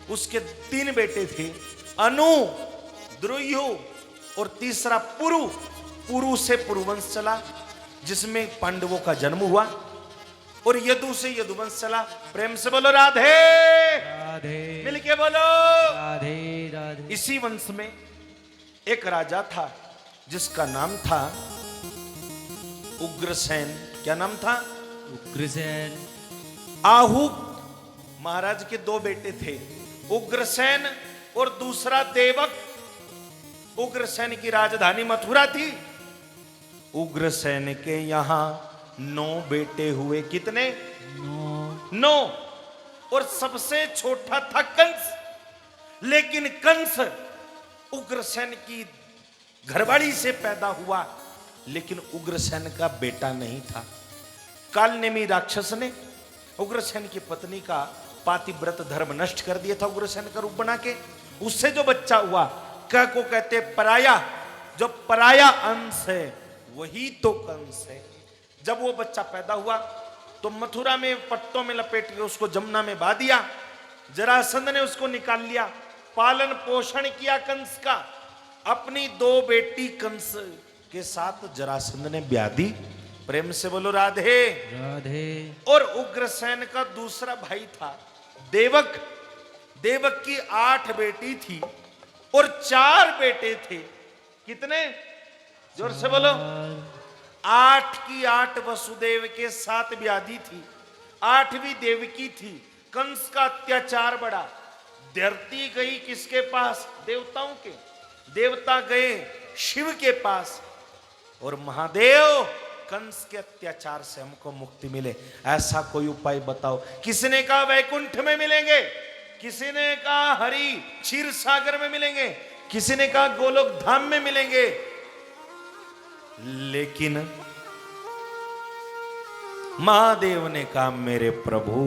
उसके 3 बेटे थे, अनु, द्रुयु और तीसरा पुरु। पुरु से पुरुवंश चला जिसमें पांडवों का जन्म हुआ, और यदु से यदुवंश चला। प्रेम से बोलो राधे राधे। मिलके बोलो राधे राधे। इसी वंश में एक राजा था जिसका नाम था उग्रसेन। क्या नाम था? उग्रसेन। आहू महाराज के 2 बेटे थे, उग्रसेन और दूसरा देवक। उग्रसेन की राजधानी मथुरा थी। उग्रसेन के यहां 9 बेटे हुए। कितने? 9। और सबसे छोटा था कंस। लेकिन कंस उग्रसेन की घरवाली से पैदा हुआ, लेकिन उग्रसेन का बेटा नहीं था। कालनेमी राक्षस ने उग्रसेन की पत्नी का पातिव्रत धर्म नष्ट कर दिया था, उग्रसेन का रूप बना के। उससे जो बच्चा हुआ, क्या को कहते पराया। जो पराया अंश है वही तो कंस है। जब वो बच्चा पैदा हुआ तो मथुरा में पट्टों में लपेट के उसको जमुना में बहा दिया। जरासंध ने उसको निकाल लिया, पालन पोषण किया कंस का। अपनी 2 बेटी कंस के साथ जरासंध ने ब्याह दी। प्रेम से बोलो राधे राधे। और उग्रसेन का दूसरा भाई था देवक। देवक की 8 बेटी थी और 4 बेटे थे। कितने? जोर से बोलो। 8 की 8 वसुदेव के साथ ब्याधी थी, 8वीं देवकी थी। कंस का अत्याचार बढ़ा। धरती गई किसके पास? देवताओं के। देवता गए शिव के पास, और महादेव कंस के अत्याचार से हमको मुक्ति मिले, ऐसा कोई उपाय बताओ। किसी ने कहा वैकुंठ में मिलेंगे, किसी ने कहा हरि क्षीर सागर में मिलेंगे, किसी ने कहा गोलोक धाम में मिलेंगे। लेकिन महादेव ने कहा मेरे प्रभु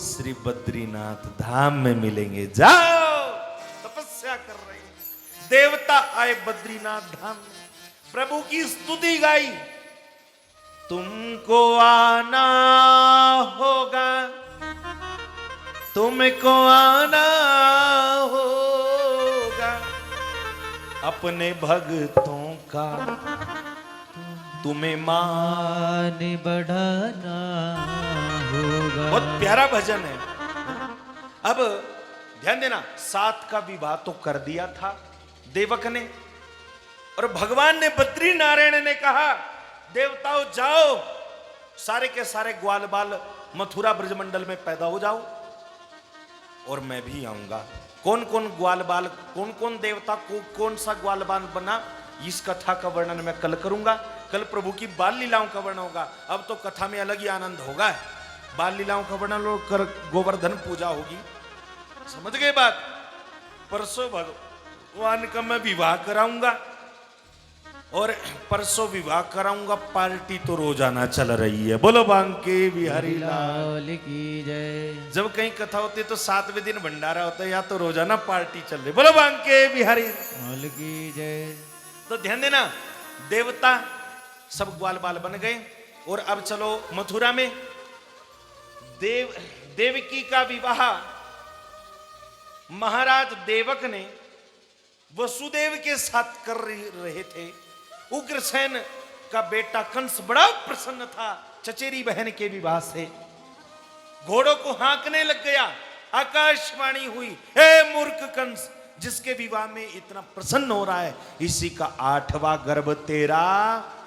श्री बद्रीनाथ धाम में मिलेंगे। जाओ, तपस्या कर रहे हैं। देवता आए बद्रीनाथ धाम में, प्रभु की स्तुति गाई। तुमको आना होगा, तुमको आना होगा, अपने भक्तों का तुम्हें मान बढ़ाना होगा। बहुत प्यारा भजन है। अब ध्यान देना, 7 का विवाह तो कर दिया था देवक ने, और भगवान ने बद्री नारायण ने कहा देवताओं जाओ, सारे के सारे ग्वाल बाल मथुरा ब्रजमंडल में पैदा हो जाओ, और मैं भी आऊंगा। कौन कौन ग्वाल बाल, कौन कौन देवता को कौन सा ग्वाल बाल बना, इस कथा का वर्णन मैं कल करूंगा। कल प्रभु की बाल लीलाओं का वर्णन होगा। अब तो कथा में अलग ही आनंद होगा। बाल लीलाओं का वर्णन कर गोवर्धन पूजा होगी। समझ गए बात? परसों भगवान का मैं विवाह कराऊंगा, और परसों विवाह कराऊंगा। पार्टी तो रोजाना चल रही है। बोलो बांके बिहारी लाल की जय। जब कहीं कथा होती है तो 7वें दिन भंडारा होता है, या तो रोजाना पार्टी चल रही। बोलो बांके बिहारी लाल की जय। तो ध्यान देना, देवता सब ग्वाल बाल बन गए। और अब चलो मथुरा में देवकी का विवाह महाराज देवक ने वसुदेव के साथ कर रहे थे। उग्रसेन का बेटा कंस बड़ा प्रसन्न था चचेरी बहन के विवाह से। घोड़ों को हाँकने लग गया। आकाशवाणी हुई, हे मूर्ख कंस, जिसके विवाह में इतना प्रसन्न हो रहा है, इसी का 8वां गर्भ तेरा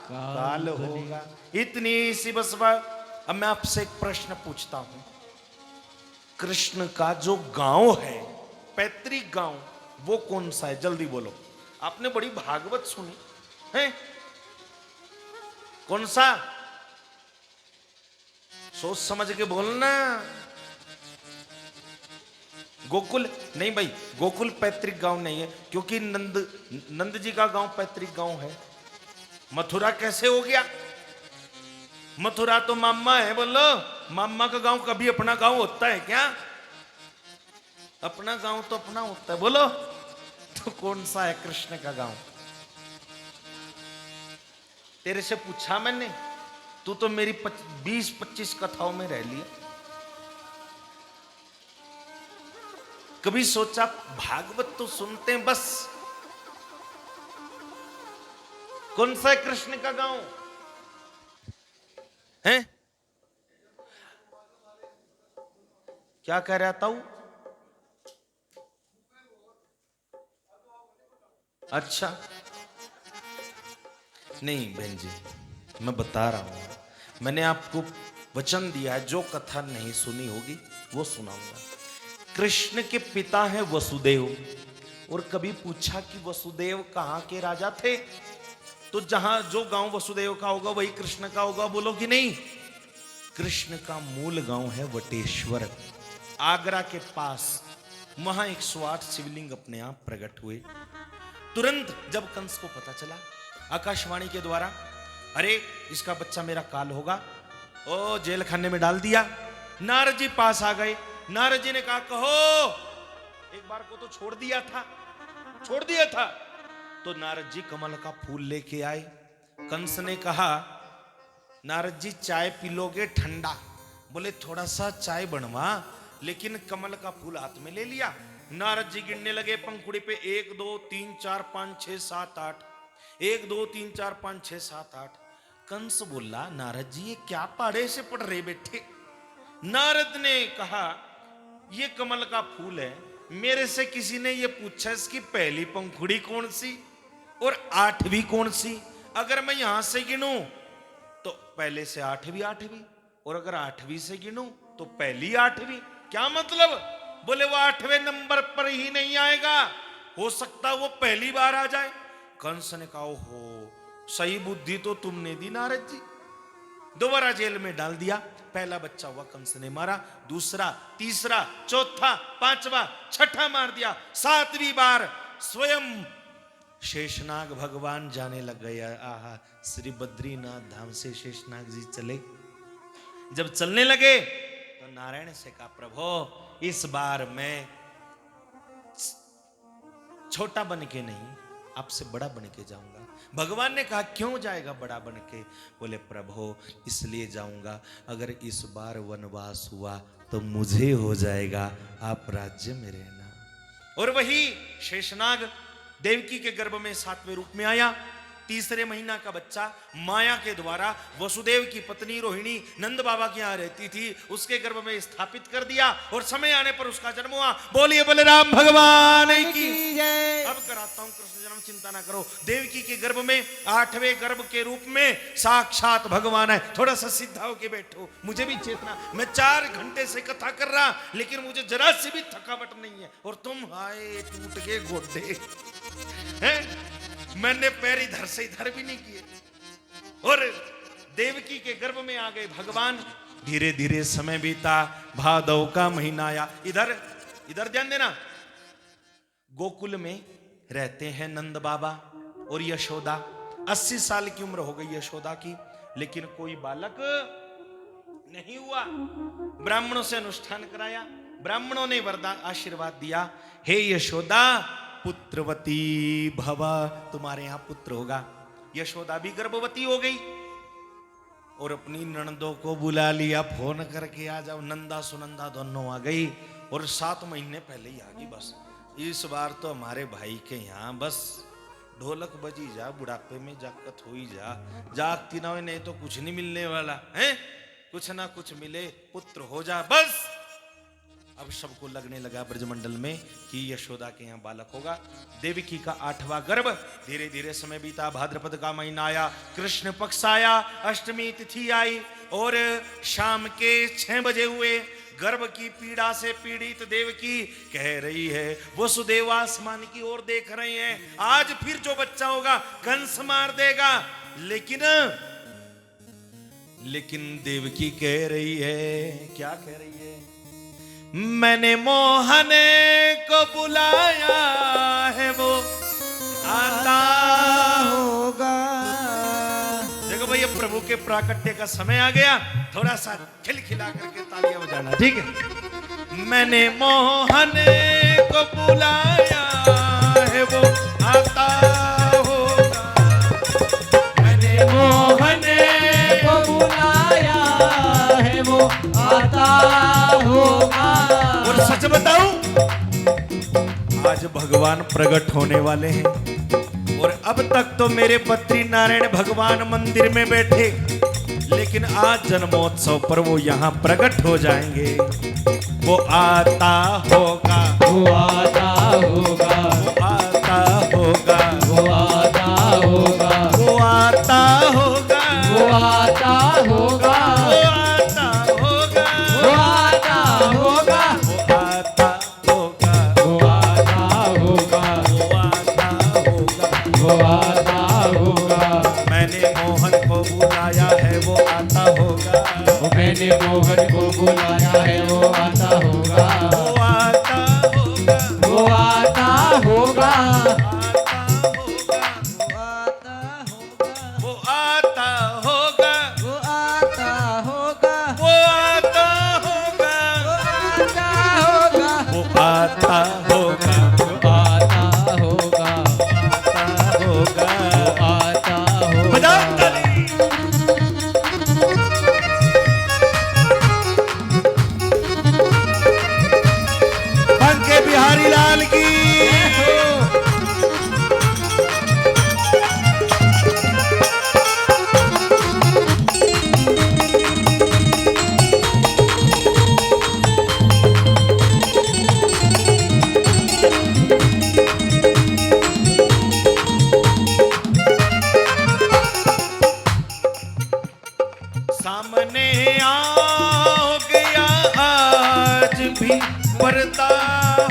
काल होगा। इतनी सी बस बात। अब मैं आपसे एक प्रश्न पूछता हूं, कृष्ण का जो गांव है, पैतृक गांव, वो कौन सा है? जल्दी बोलो। आपने बड़ी भागवत सुनी है, कौन सा? सोच समझ के बोलना। गोकुल नहीं भाई, गोकुल पैतृक गांव नहीं है, क्योंकि नंद जी का गांव पैतृक गांव है। मथुरा कैसे हो गया? मथुरा तो मामा है। बोलो, मामा का गांव कभी अपना गांव होता है क्या? अपना गांव तो अपना होता है। बोलो, तो कौन सा है कृष्ण का गांव? तेरे से पूछा मैंने, तू तो मेरी 20-25 कथाओं में रह लिया। कभी सोचा भागवत तो सुनते हैं बस, कौन सा है कृष्ण का गांव है? क्या कह रहा था? अच्छा नहीं बहन जी, मैं बता रहा हूं, मैंने आपको वचन दिया है, जो कथा नहीं सुनी होगी वो सुनाऊंगा। कृष्ण के पिता हैं वसुदेव, और कभी पूछा कि वसुदेव कहां के राजा थे? तो जहां जो गांव वसुदेव का होगा वही कृष्ण का होगा, बोलो कि नहीं? कृष्ण का मूल गांव है वटेश्वर, आगरा के पास। वहां 108 शिवलिंग अपने आप प्रकट हुए। तुरंत जब कंस को पता चला आकाशवाणी के द्वारा, अरे इसका बच्चा मेरा काल होगा, ओ जेल खाने में डाल दिया। नारद जी पास आ गए। नारद जी ने कहा कहो, एक बार को तो छोड़ दिया था। तो नारद जी कमल का फूल लेके आए। कंस ने कहा नारद जी चाय पी लोगे ठंडा? बोले थोड़ा सा चाय बनवा, लेकिन कमल का फूल हाथ में ले लिया। नारद जी गिनने लगे पंखुड़ी पे, 1 2 3 4 5 6 7 8, 1 2 3 4 5 6 7 8। कंस बोला नारद जी ये क्या पाड़े से पढ़ रहे बैठे? नारद ने कहा ये कमल का फूल है, मेरे से किसी ने ये पूछा इसकी पहली पंखुड़ी कौन सी और 8वीं कौन सी? अगर मैं यहां से गिनूं तो पहले से 8वीं, और अगर 8वीं से गिनूं तो पहली 8वीं। क्या मतलब? बोले वो 8वें नंबर पर ही नहीं आएगा, हो सकता वो पहली बार आ जाए। कंस ने कहा ओहो, सही बुद्धि तो तुमने दी नारद जी। दोबारा जेल में डाल दिया। पहला बच्चा हुआ, कंस ने मारा, दूसरा, तीसरा, चौथा, 5वां, 6ठा मार दिया। 7वीं बार स्वयं शेषनाग भगवान जाने लग गया। आहा, श्री बद्रीनाथ धाम से शेषनाग जी चले। जब चलने लगे तो नारायण से कहा प्रभु इस बार मैं छोटा बन के नहीं, आपसे बड़ा बन के जाऊंगा। भगवान ने कहा क्यों जाएगा बड़ा बन के? बोले प्रभु इसलिए जाऊंगा, अगर इस बार वनवास हुआ तो मुझे हो जाएगा, आप राज्य में रहना। और वही शेषनाग देवकी के गर्भ में 7वें रूप में आया। 3रे महीना का बच्चा माया के द्वारा वसुदेव की पत्नी रोहिणी नंद बाबा के यहाँ रहती थी, उसके गर्भ में स्थापित कर दिया, और समय आने पर उसका जन्म हुआ। बोलिए बलराम भगवान की जय। अब कराता हूं कृष्ण जन्म, चिंता ना करो। देवकी के गर्भ में 8वें गर्भ के रूप में साक्षात भगवान है। थोड़ा सा सीधा होके बैठो, मुझे भी चेतना। मैं 4 घंटे से कथा कर रहा, लेकिन मुझे जरा सी भी थकावट नहीं है, और तुम हाय टूट के गोडे हैं। मैंने पैर इधर से इधर भी नहीं किए, और देवकी के गर्भ में आ गए भगवान। धीरे धीरे समय बीता, भादव का महीना आया। इधर ध्यान देना। गोकुल में रहते हैं नंद बाबा और यशोदा। 80 साल की उम्र हो गई यशोदा की, लेकिन कोई बालक नहीं हुआ। ब्राह्मणों से अनुष्ठान कराया, ब्राह्मणों ने वरदान आशीर्वाद दिया, हे यशोदा पुत्रवती भवा, तुम्हारे यहां पुत्र होगा। यशोदा भी गर्भवती हो गई और अपनी ननदों को बुला लिया, फोन करके आ जाओ। नंदा सुनंदा दोनों आ गई, और 7 महीने पहले ही आ गई। बस इस बार तो हमारे भाई के यहाँ बस ढोलक बजी जा, बुढ़ापे में जागत हो ही जा। जागती ना हो, नहीं तो कुछ नहीं मिलने वाला है, कुछ ना कुछ मिले, पुत्र हो जा बस। अब सबको लगने लगा ब्रजमंडल में कि यशोदा के यहाँ बालक होगा। देवकी का 8वां गर्भ। धीरे धीरे समय बीता, भाद्रपद का महीना आया, कृष्ण पक्ष आया, अष्टमी तिथि आई, और शाम के 6 बजे हुए। गर्भ की पीड़ा से पीड़ित देवकी कह रही है, वसुदेव आसमान की ओर देख रहे हैं, आज फिर जो बच्चा होगा कंस मार देगा। लेकिन देवकी कह रही है, क्या कह रही है? मैंने मोहन को बुलाया है, वो आता होगा। देखो भैया, प्रभु के प्राकट्य का समय आ गया, थोड़ा सा खिलखिला करके तालियां बजाना, ठीक है? मैंने मोहन को बुलाया है, वो आता होगा। मैंने मोहन को बुलाया है, वो आता होगा। और सच बताऊं, आज भगवान प्रकट होने वाले हैं और अब तक तो मेरे बद्री नारायण भगवान मंदिर में बैठे, लेकिन आज जन्मोत्सव पर वो यहाँ प्रकट हो जाएंगे। वो आता होगा, वो आता होगा, वो आता होगा, वो आता होगा, वो आता होगा, वो आता होगा, वो आता होगा, वो आता होगा, वो आता होगा, वो आता होगा, वो आता होगा। वो आता होगा। मैंने मोहन को बुलाया है, वो आता होगा, मैंने मोहन को बुलाया है, वो आता होगा, वो आता होगा, वो आता होगा, आता होगा, वो आता होगा, वो आता होगा, वो आता होगा, वो आता होगा, वो आता होगा, वो आता होगा, आता होगा। वो आता होगा। बजाओ ताली। पंखे बिहारी लाल की। सामने आ गया आज भी पर्दा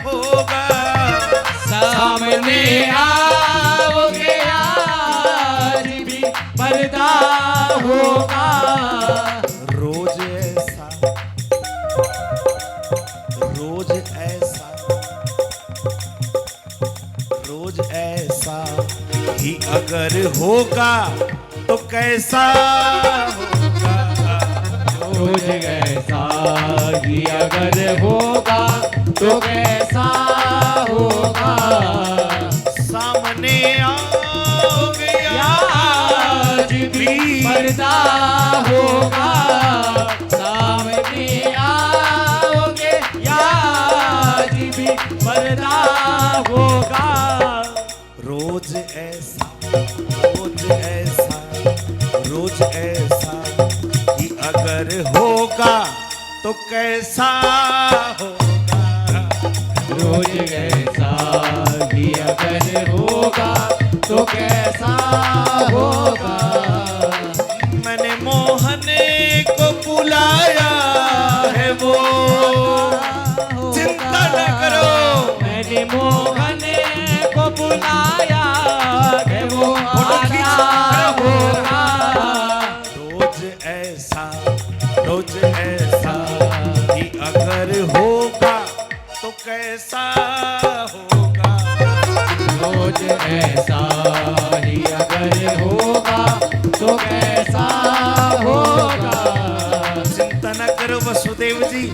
होगा, सामने आओगे आज भी पर्दा होगा। रोज ऐसा, रोज ऐसा, रोज ऐसा ही अगर होगा तो कैसा होगा। रोज ऐसा ही अगर होगा तो कैसा होगा। सामने आ गया आज भी पर्दा होगा, सामने आओगे आज भी पर्दा होगा। रोज ऐसा, रोज ऐसा, रोज ऐसा कि अगर होगा तो कैसा होगा। रोज ऐसा ही अगर होगा तो कैसा होगा। मैंने मोहन को बुलाया है, वो चिंता न करो। मैंने मोहन को बुलाया है, वो आता होगा। रोज ऐसा, रोज ऐसा कि अगर होगा तो कैसा होगा। रोज ऐसा ही अगर होगा तो कैसा होगा। चिंता न करो वसुदेव जी,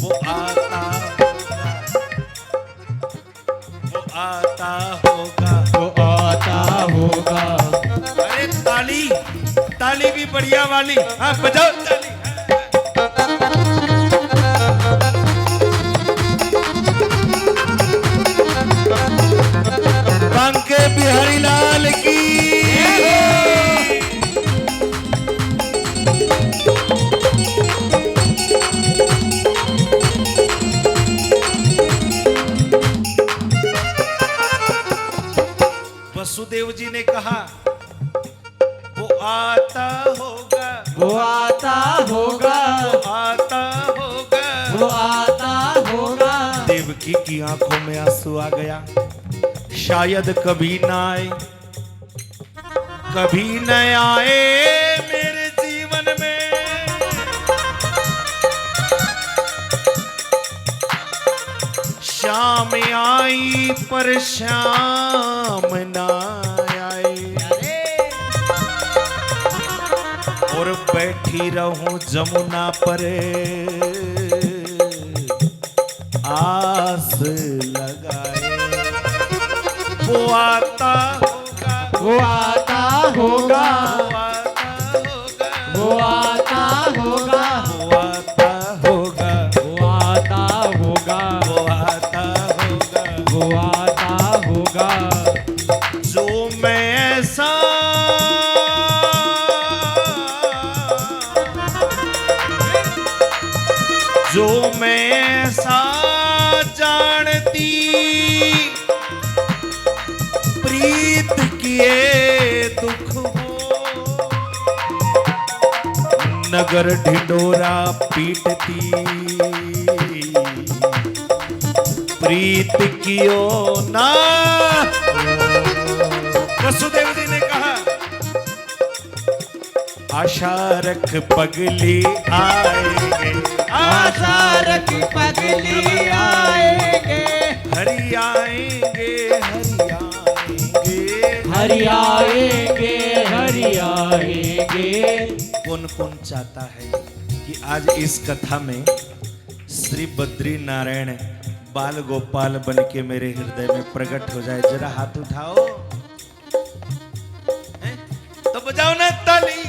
वो आता होगा, वो आता होगा। वो आता होगा। अरे ताली, ताली भी बढ़िया वाली, हाँ बजाओ ताली। पंखे बिहारी लाल की। वसुदेव जी ने कहा वो आता होगा, वो आता होगा, वो आता होगा। वो आता होगा। देवकी की आंखों में आंसू आ गया। शायद कभी ना आए, कभी न आए मेरे जीवन में। शाम आई पर शाम ना आए, और बैठी रहूं जमुना पर आस लगाए। वो आता होगा, वो आता होगा, वो आता होगा, वो आता होगा, वो आता होगा, वो आता होगा, वो आता होगा। जो मैं ऐसा जो मैं ऐसा जानती प्रीत किए दुख हो, नगर ढिंडोरा पीटती प्रीत कियो ना। वसुदेव जी ने कहा आशा रख पगली आएंगे, आशा रख पगली आएंगे, हरि आएंगे, हरि आएंगे, हरि आएंगे, हरि आएंगे। कौन कौन चाहता है कि आज इस कथा में श्री बद्री नारायण बाल गोपाल बन के मेरे हृदय में प्रकट हो जाए? जरा हाथ उठाओ, हैं? तो बजाओ ना ताली।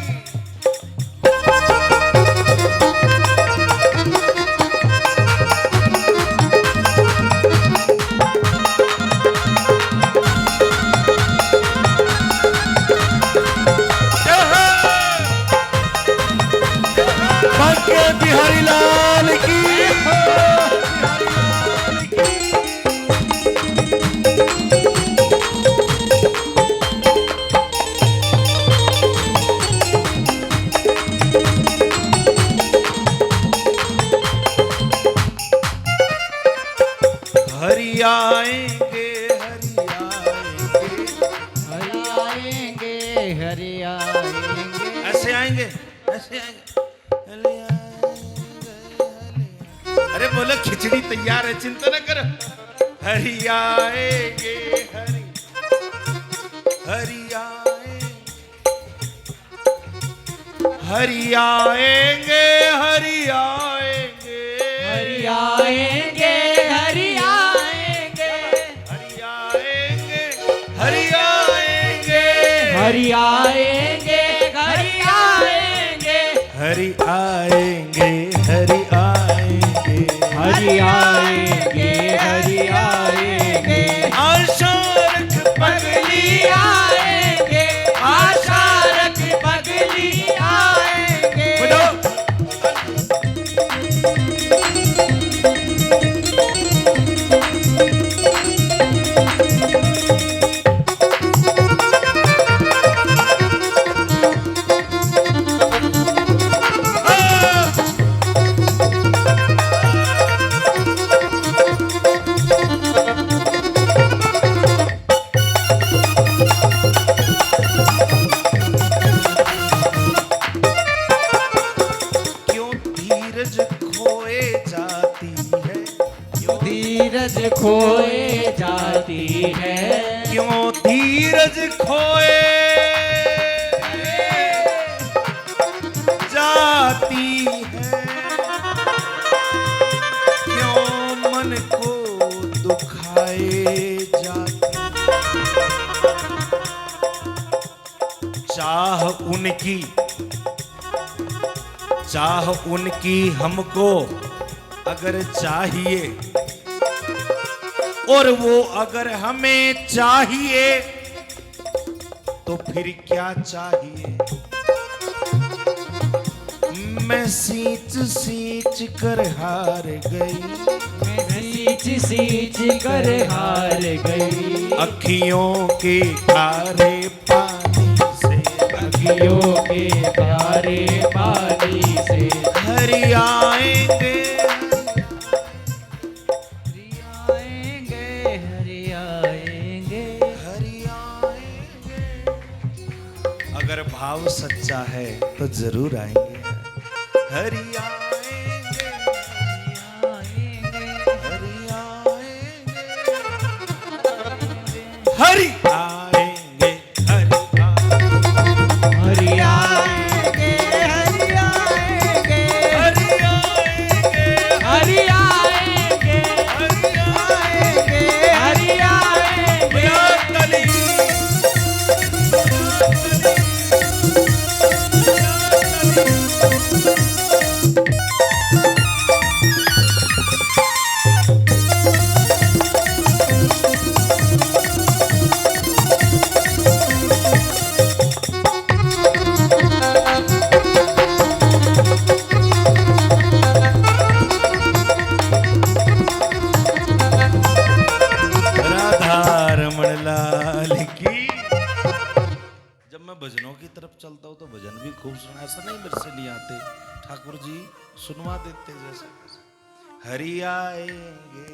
बांके बिहारी लाल की। हरि आएंगे, हरि आएंगे, हरि आएंगे, हरि आएंगे। ऐसे आएंगे, ऐसे आएंगे, हरि आएंगे, हरि। अरे बोलो खिचड़ी तैयार है, चिंता न करो। हरि आएंगे, हरि, हरि आएंगे, हरि आएंगे, हरि आएंगे, हरि आएंगे, हरि आएंगे, हरि आएंगे, हरि आएंगे, हरि आएंगे, हरि आएंगे, हरि आएंगे, हरि आएंगे, हरि आएंगे, हरि आएंगे। आशा रख पगली आएंगे, आशा रख पगली आएंगे। बजाओ। क्यों धीरज खोए जाती है, क्यों धीरज खोए जाती है, क्यों धीरज खोए जाती है, क्यों मन को दुखाए जाती। चाह उनकी हमको अगर चाहिए, और वो अगर हमें चाहिए तो फिर क्या चाहिए? मैं सींच सींच कर हार गई, मैं सींच सींच कर हार गई। अखियों के खारे पानी से, अखियों के प्यारे पानी से। हरि आएंगे, हरि आएंगे, हरि आएंगे, हरि आएंगे। अगर भाव सच्चा है तो जरूर आएंगे। हरि आएंगे, आएंगे, हरि आएंगे, हरि आएंगे, हरि आएंगे, हरि आएंगे, हरि आएंगे, हरि आएंगे, हरि आएंगे, हरि आएंगे, हरि आएंगे। ताली। चलता हूँ तो भजन भी खूब सुना, ऐसा नहीं मेरे से नहीं आते, ठाकुर जी सुनवा देते जैसे हरि आएंगे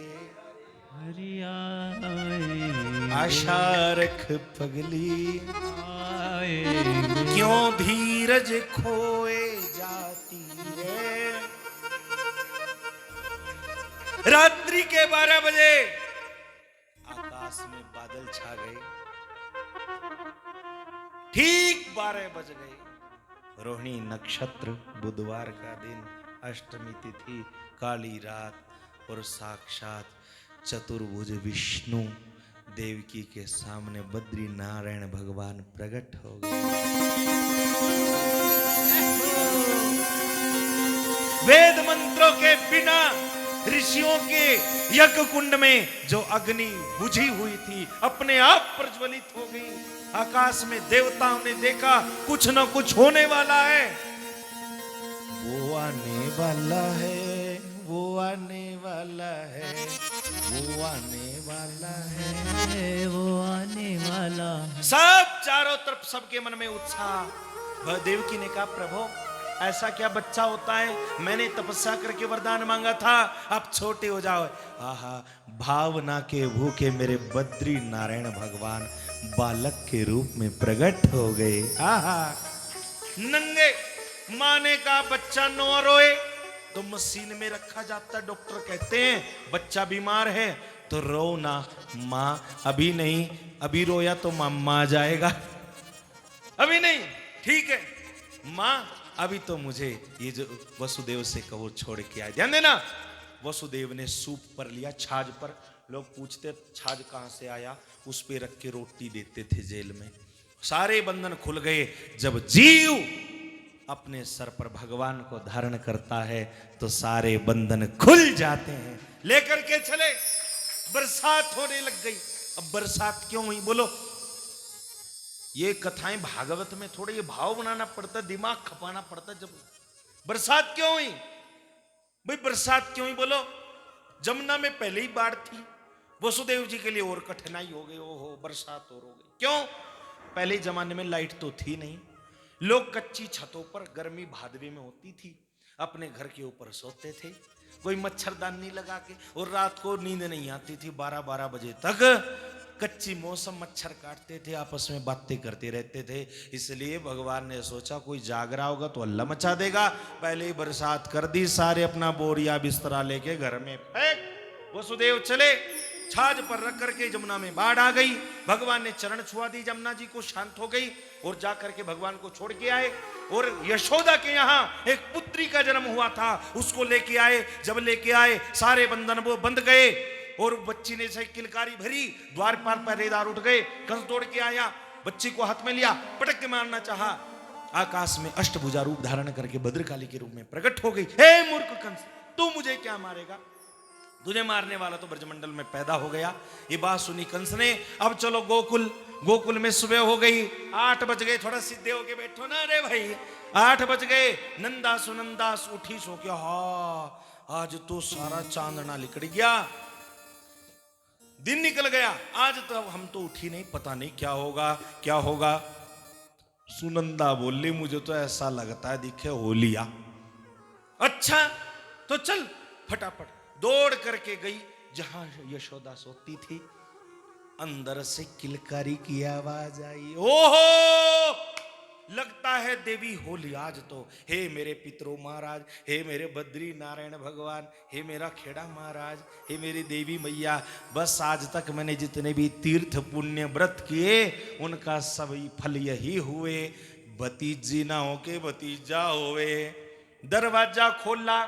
हरि आएंगे, आशा रख पगली आएंगे, क्यों धीरज खोए जाती है। रात्रि के 12 बजे आकाश में बादल छा गए, ठीक 12 बज गए। रोहिणी नक्षत्र, बुधवार का दिन, अष्टमी तिथि, काली रात और साक्षात चतुर्भुज विष्णु देवकी के सामने बद्री नारायण भगवान प्रकट हो गए। वेद मंत्रों के बिना ऋषियों के यज्ञ कुंड में जो अग्नि बुझी हुई थी अपने आप प्रज्वलित हो गई। आकाश में देवताओं ने देखा कुछ न कुछ होने वाला है, वो आने वाला है, वो आने वाला है, वो आने वाला है, वो आने वाला। सब चारों तरफ सबके मन में उत्साह। वह देवकी ने कहा प्रभु ऐसा क्या बच्चा होता है, मैंने तपस्या करके वरदान मांगा था, आप छोटे हो जाओ। आहा, भावना के भूखे मेरे बद्री नारायण भगवान बालक के रूप में प्रकट हो गए। आहा, नंगे माने का बच्चा नो रोए तो मशीन में रखा जाता, डॉक्टर कहते हैं बच्चा बीमार है तो रो ना माँ, अभी नहीं, अभी रोया तो मामा आ जाएगा, अभी नहीं, ठीक है माँ, अभी तो मुझे ये जो वसुदेव से कहो छोड़ के आए। ध्यान देना, वसुदेव ने सूप पर लिया, छाछ पर, लोग पूछते छाछ कहां से आया, उस पे रख के रोटी देते थे जेल में। सारे बंधन खुल गए। जब जीव अपने सर पर भगवान को धारण करता है तो सारे बंधन खुल जाते हैं। लेकर के चले, बरसात होने लग गई। अब बरसात क्यों हुई बोलो? ये कथाएं भागवत में थोड़ा ये भाव बनाना पड़ता, दिमाग खपाना पड़ता। जब बरसात क्यों हुई भाई, बरसात क्यों हुई बोलो? जमुना में पहले ही बाढ़ थी, वसुदेव जी के लिए और कठिनाई हो गई, ओहो बरसात और हो गई। क्यों? पहले जमाने में लाइट तो थी नहीं, लोग कच्ची छतों पर गर्मी भादवे में होती थी, अपने घर के ऊपर सोते थे, कोई मच्छरदानी लगा के, और रात को नींद नहीं आती थी, 12-12 बजे तक कच्ची मौसम मच्छर काटते थे, आपस में बातें करते रहते थे। इसलिए भगवान ने सोचा कोई जाग रहा होगा तो हल्ला मचा देगा, पहले ही बरसात कर दी, सारे अपना बोरिया बिस्तरा लेके घर में फेंक। वसुदेव चले, छाछ पर रख करके जमुना में बाढ़ आ गई। भगवान ने चरण छुआ दी, जमुना जी को शांत हो गई और जाकर के भगवान को छोड़ के आए। और यशोदा के यहाँ एक पुत्री का जन्म हुआ था, उसको लेके आए। जब लेके आए सारे बंधन वो बंध गए और बच्ची ने से किलकारी भरी, द्वारपाल पहरेदार उठ गए। कंस दौड़ के आया, बच्ची को हाथ में लिया, पटक के मारना चाहा, आकाश में अष्टभुजा रूप धारण करके भद्रकाली के रूप में प्रकट हो गई। हे मूर्ख कंस, तू मुझे क्या मारेगा? तुझे मारने वाला तो ब्रजमंडल में पैदा हो गया। ये बात सुनी कंस ने, अब चलो गोकुल। गोकुल में सुबह हो गई, 8 बज गए, थोड़ा सीधे होके बैठो ना रे भाई, 8 बज गए। नंदा सुनंदा उठी सो क्या, हा आज तो सारा चांदना निकल गया, दिन निकल गया, आज तो हम तो उठी नहीं, पता नहीं क्या होगा क्या होगा। सुनंदा बोली मुझे तो ऐसा लगता है दिखे हो लिया। अच्छा तो चल, फटाफट दौड़ करके गई जहां यशोदा सोती थी। अंदर से किलकारी की आवाज आई, ओहो लगता है देवी होली आज तो। हे मेरे पितरों महाराज, हे मेरे बद्री नारायण भगवान, हे मेरा खेड़ा महाराज, हे मेरी देवी मैया, बस आज तक मैंने जितने भी तीर्थ पुण्य व्रत किए उनका सभी फल यही हुए, भतीजी ना हो के भतीजा होवे। दरवाजा खोला,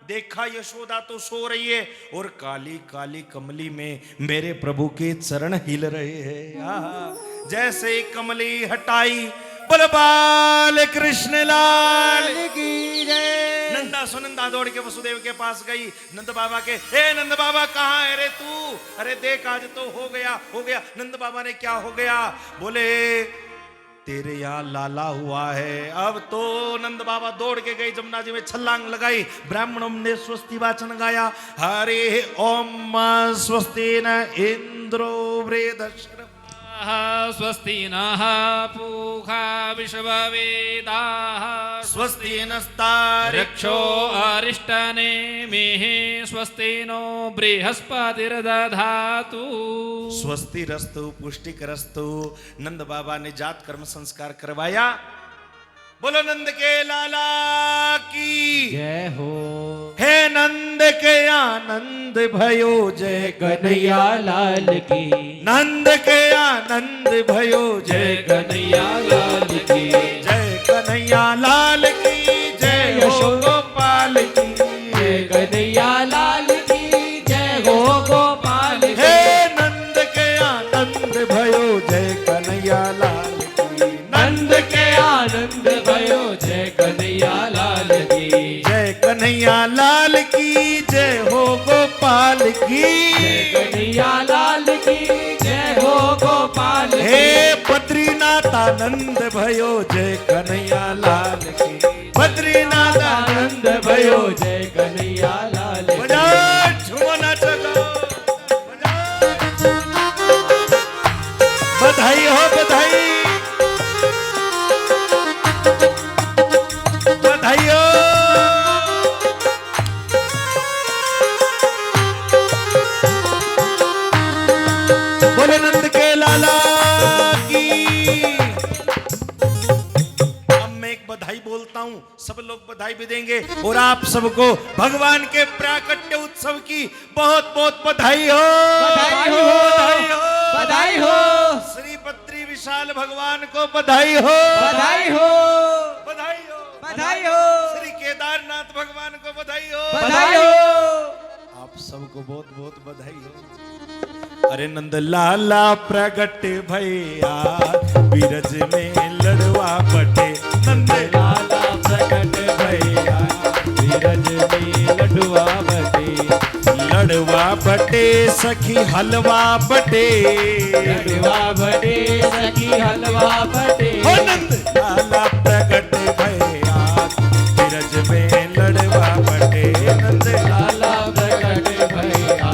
देखा यशोदा तो सो रही है और काली काली कमली में मेरे प्रभु के चरण हिल रहे हैं। जैसे कमली हटाई, बोल बाल कृष्ण लाल की जय। नंदा सुनंदा दौड़ के वसुदेव के पास गई, नंद बाबा के, ए नंद बाबा कहाँ है रे तू? अरे देख आज तो हो गया हो गया। नंद बाबा ने क्या हो गया? बोले तेरे यहाँ लाला हुआ है। अब तो नंद बाबा दौड़ के गए, जमुना जी में छलांग लगाई, ब्राह्मणों ने स्वस्ति वाचन गाया, हरे ओम स्वस्ति न इंद्रो वृद्धश्रवा स्वस्ति नः पूषा विश्ववेदाः स्वस्ति नस्तार्क्ष्यो रक्षो अरिष्टनेमिः स्वस्ति नो बृहस्पतिर्दधातु स्वस्ति रस्तु पुष्टिकरस्तु। नंद बाबा ने जात कर्म संस्कार करवाया। बोलो नंद के लाला की जय हो। हे नंद के आनंद भयो जय कन्हैया लाल की नंद के आनंद भयो जय कन्हैया लाल की जय कन्हैया लाल की जय यशो गोपाल की जय कन्हैया लाल की जय हो गोपाल की हे नंद के आनंद भयो जय कन्हैया लाल की नंद के आनंद भयो जय कन्हैया लाल की जय कन्हैया लाल की जय हो गोपाल की जय कन्हैया लाल की जय हो गोपाल की हे बद्रीनाथ आनंद भयो जय कन्हैया लाल की बद्रीनाथ आनंद भयो जय कन्हैया लाल की बजा झूमना चलो बजा। बधाई हो बधाई बधाई हो। बोले नंद के लाला की। अब मैं एक बधाई बोलता हूं, सब लोग बधाई भी देंगे और आप सबको भगवान के प्राकट्य उत्सव की बहुत बहुत बधाई हो। बधाई हो। बधाई हो। बधाई हो। श्री बद्री विशाल भगवान को बधाई हो। बधाई हो। बधाई हो। बधाई हो। श्री केदारनाथ भगवान को बधाई हो। बधाई हो। आप सबको बहुत बहुत बधाई हो। अरे नंद लाला प्रगट भैया बीरज में लड़वा बटे नंद लाला प्रगट भैया बीरज में लडुआ बटे लड़वा बटे सखी हलवा बटे लडुआ बटे सखी हलवा बटे हो नंद लाला प्रगट भैया बीरज में लड़वा बटे नंद लाला प्रकट भैया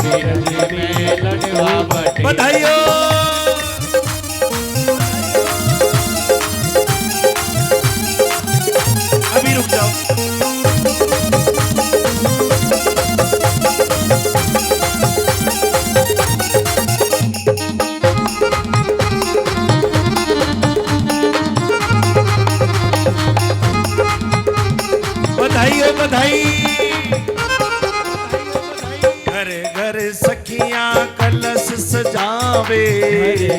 बीरज में लडुआ बटे बधाई हो। अभी रुक जाओ। बधाई हो बधाई। घर घर सखियां कलश सजावे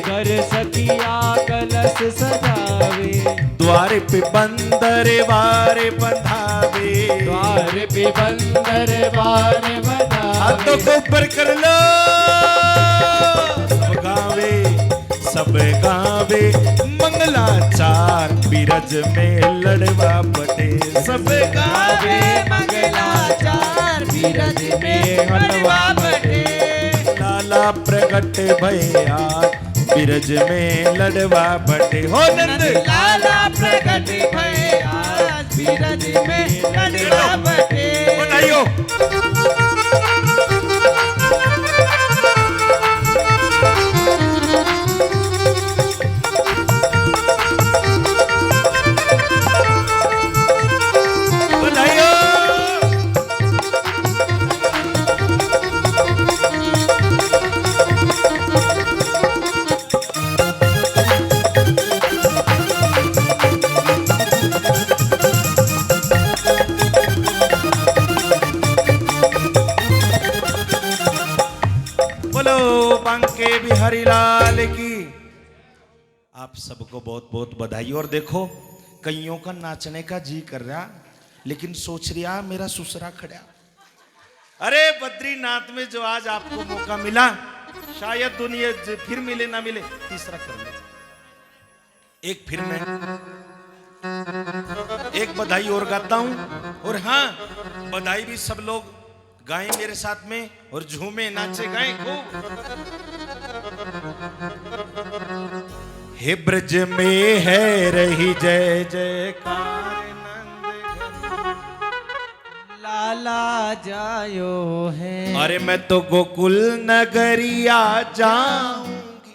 घर घर सखिया कलश सजावे द्वार पे बंदर वार बंधावे द्वार पे बंदर बार हाथों बनावे को ऊपर कर लो सब गावे मंगलाचार बीरज में लड़वा बटे सब गावे मंगलाचार बीरज में हलवा बटे लाला प्रगट भैया बीरज में लड़वा बटे हो नंद लाला प्रकट भैया बीरज में लड़वा बटे बताइयो। बांके बिहारी लाल की। आप सबको बहुत बहुत बधाई। और देखो कईयों का नाचने का जी कर रहा लेकिन सोच रहा मेरा सुसरा खड़ा। अरे बद्रीनाथ में जो आज आपको मौका मिला शायद दुनिया फिर मिले ना मिले तीसरा कर ले। एक फिर मैं एक बधाई और गाता हूं और हाँ बधाई भी सब लोग गाएं मेरे साथ में और झूमे नाचे गाएं खूब। हे ब्रज में है रही जय जयकार लाला जायो है अरे मैं तो गोकुल नगरिया जाऊंगी